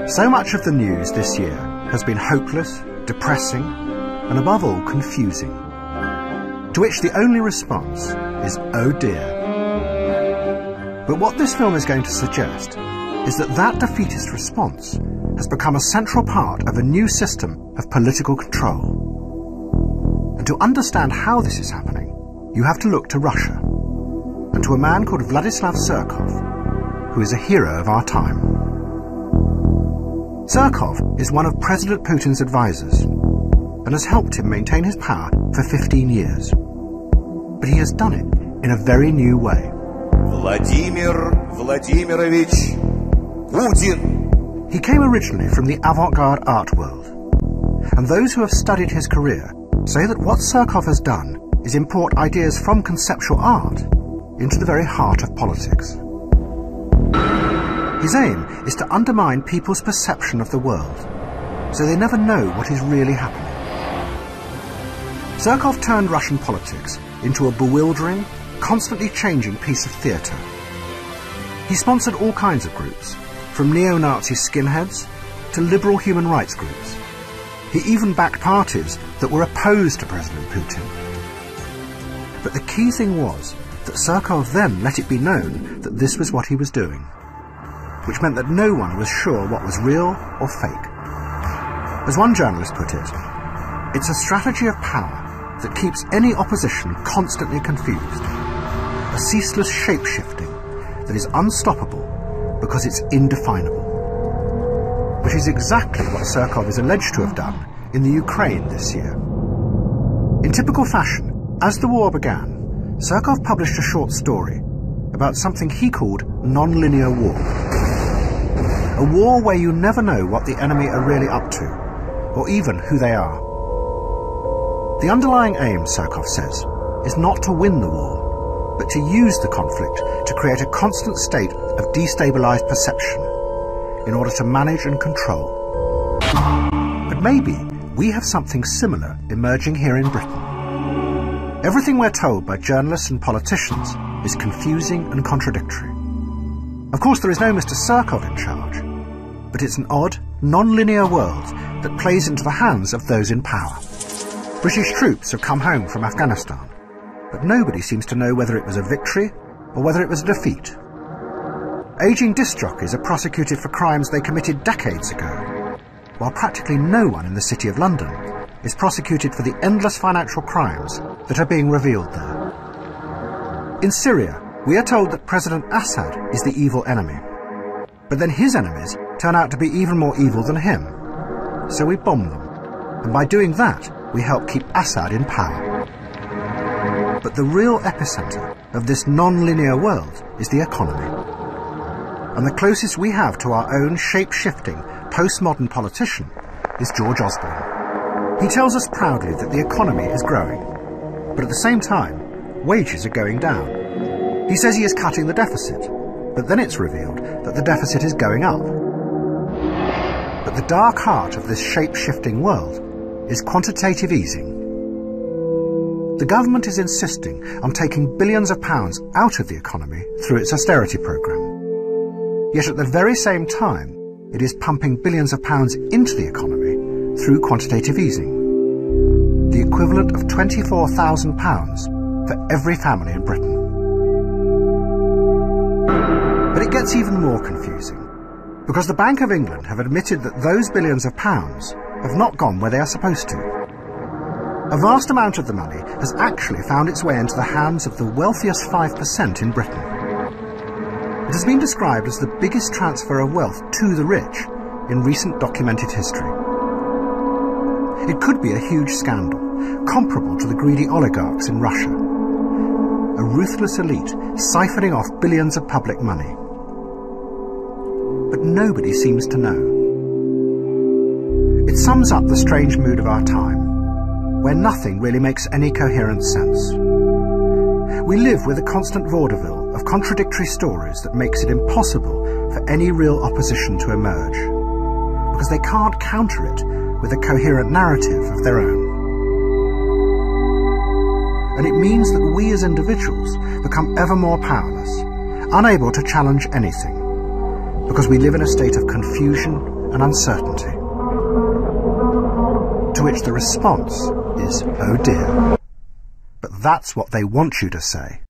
So much of the news this year has been hopeless, depressing, and above all, confusing. To which the only response is, oh dear. But what this film is going to suggest is that that defeatist response has become a central part of a new system of political control. And to understand how this is happening, you have to look to Russia, and to a man called Vladislav Surkov, who is a hero of our time. Surkov is one of President Putin's advisors, and has helped him maintain his power for 15 years. But he has done it in a very new way. Vladimir Vladimirovich Putin. He came originally from the avant-garde art world, and those who have studied his career say that what Surkov has done is import ideas from conceptual art into the very heart of politics. His aim is to undermine people's perception of the world, so they never know what is really happening. Surkov turned Russian politics into a bewildering, constantly changing piece of theatre. He sponsored all kinds of groups, from neo-Nazi skinheads to liberal human rights groups. He even backed parties that were opposed to President Putin. But the key thing was that Surkov then let it be known that this was what he was doing, which meant that no one was sure what was real or fake. As one journalist put it, it's a strategy of power that keeps any opposition constantly confused, a ceaseless shape-shifting that is unstoppable because it's indefinable. Which is exactly what Surkov is alleged to have done in the Ukraine this year. In typical fashion, as the war began, Surkov published a short story about something he called non-linear war. A war where you never know what the enemy are really up to, or even who they are. The underlying aim, Surkov says, is not to win the war, but to use the conflict to create a constant state of destabilized perception in order to manage and control. But maybe we have something similar emerging here in Britain. Everything we're told by journalists and politicians is confusing and contradictory. Of course, there is no Mr. Surkov in charge, but it's an odd, non-linear world that plays into the hands of those in power. British troops have come home from Afghanistan, but nobody seems to know whether it was a victory or whether it was a defeat. Aging disc jockeys are prosecuted for crimes they committed decades ago, while practically no one in the City of London is prosecuted for the endless financial crimes that are being revealed there. In Syria, we are told that President Assad is the evil enemy, but then his enemies turn out to be even more evil than him, so we bomb them, and by doing that, we help keep Assad in power. But the real epicenter of this non-linear world is the economy. And the closest we have to our own shape-shifting, postmodern politician is George Osborne. He tells us proudly that the economy is growing, but at the same time, wages are going down. He says he is cutting the deficit, but then it's revealed that the deficit is going up. But the dark heart of this shape-shifting world is quantitative easing. The government is insisting on taking billions of pounds out of the economy through its austerity programme. Yet at the very same time, it is pumping billions of pounds into the economy through quantitative easing, the equivalent of £24,000 for every family in Britain. But it gets even more confusing, because the Bank of England have admitted that those billions of pounds have not gone where they are supposed to. A vast amount of the money has actually found its way into the hands of the wealthiest 5% in Britain. It has been described as the biggest transfer of wealth to the rich in recent documented history. It could be a huge scandal, comparable to the greedy oligarchs in Russia. A ruthless elite siphoning off billions of public money. But nobody seems to know. It sums up the strange mood of our time, where nothing really makes any coherent sense. We live with a constant vaudeville of contradictory stories that makes it impossible for any real opposition to emerge, because they can't counter it with a coherent narrative of their own. And it means that we as individuals become ever more powerless, unable to challenge anything, because we live in a state of confusion and uncertainty. To which the response is, oh dear. But that's what they want you to say.